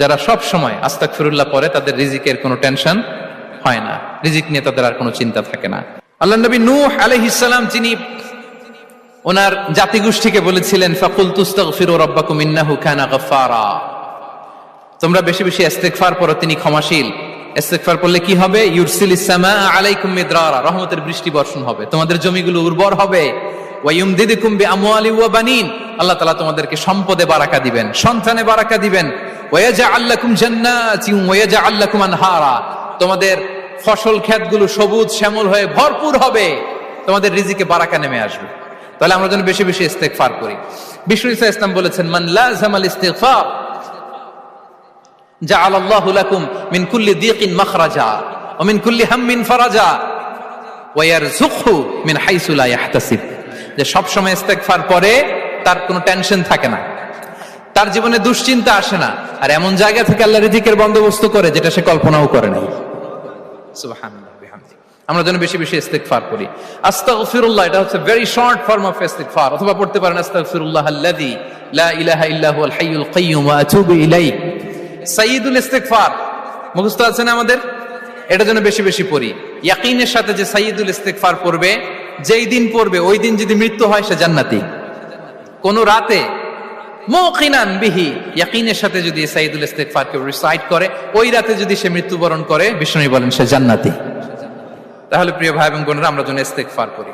যারা সব সময় আস্তাগফিরুল্লাহ পড়ে তাদের রিজিকের কোনো টেনশন হয় না, রিজিক নিয়ে তাদের আর কোনো চিন্তা থাকে না। আল্লাহ নবী নূহ আলাইহিস সালাম যিনি ওনার জাতিগোষ্ঠীকে বলেছিলেন ফাকুলতু আস্তাগফিরু রাব্বাকুম ইন্নাহু কানা গাফফারা, তোমরা বেশি বেশি ইস্তেগফার পড়ো, তিনি ক্ষমাশীল। ইস্তেগফার পড়লে কি হবে? ইউরসিলিস সামাআ আলাইকুম মিদরারা, রহমতের বৃষ্টি বর্ষণ হবে, তোমাদের জমিগুলো উর্বর হবে। ওয়া ইউমদিদুকুম বিআমওয়ালি ওয়া বানিন, আল্লাহ তাআলা তোমাদেরকে সম্পদে বারাকা দিবেন, সন্তানে বারাকা দিবেন। ওয়া ইয়াজআল লাকুম জান্নাতিন ওয়া ইয়াজআল লাকুম আনহারা, তোমাদের ফসল ক্ষেতগুলো সবুজ শ্যামল হয়ে ভরপুর হবে, তোমাদের রিজিকে বারাকা নেমে আসবে। তাহলে আমরা যেন বেশি বেশি ইস্তেগফার করি। বিষ্ণু ঈসা ইসলাম বলেছেন, মান লাযামাল ইস্তিগফার জাআলাল্লাহু লাকুম মিন কুল্লি দিকিন মাখরাজা ওয়া মিন কুল্লি হাম্মিন ফারাজা ওয়া ইয়ারযুকহু মিন হাইসু লা ইয়াহতাসিব, যে সব সময় ইস্তেগফার পড়ে তার কোনো টেনশন থাকে না, তার জীবনে দুশ্চিন্তা আসে না, আর এমন জায়গা থেকে আল্লাহ রিজিকের বন্দোবস্ত করে যেটা সে কল্পনাও করে নাই। সুবহানাল্লাহ বিহামদি। আমরা যেন বেশি বেশি ইস্তেগফার করি। আস্তাগফিরুল্লাহ, এটা হচ্ছে ভেরি শর্ট ফর্ম অফ ইস্তেগফার। অথবা পড়তে পারেন আস্তাগফিরুল্লাহ আল্লাযী লা ইলাহা ইল্লা হুয়াল হাইয়ুল কাইয়্যুম ওয়া আতুবু ইলাইহি। সাইয়্যিদুল ইস্তেগফার মুখস্থ আছে না আমাদের? এটা যেন বেশি বেশি পড়ি। ইয়াকিনের সাথে যে সাইয়্যিদুল ইস্তেগফার পড়বে, যেই দিন পড়বে ওই দিন যদি মৃত্যু হয় সে জান্নাতি। কোন রাতে মুকিনান বিহি, ইয়াকিনের সাথে যদি সাইয়্যিদুল ইস্তেগফার কে রিসাইট করে, ওই রাতে যদি সে মৃত্যুবরণ করে, বিষ্ণু বলেন সে জান্নাতি। তাহলে প্রিয় ভাই এবং বোনেরা, আমরা যেন ইস্তেগফার করি।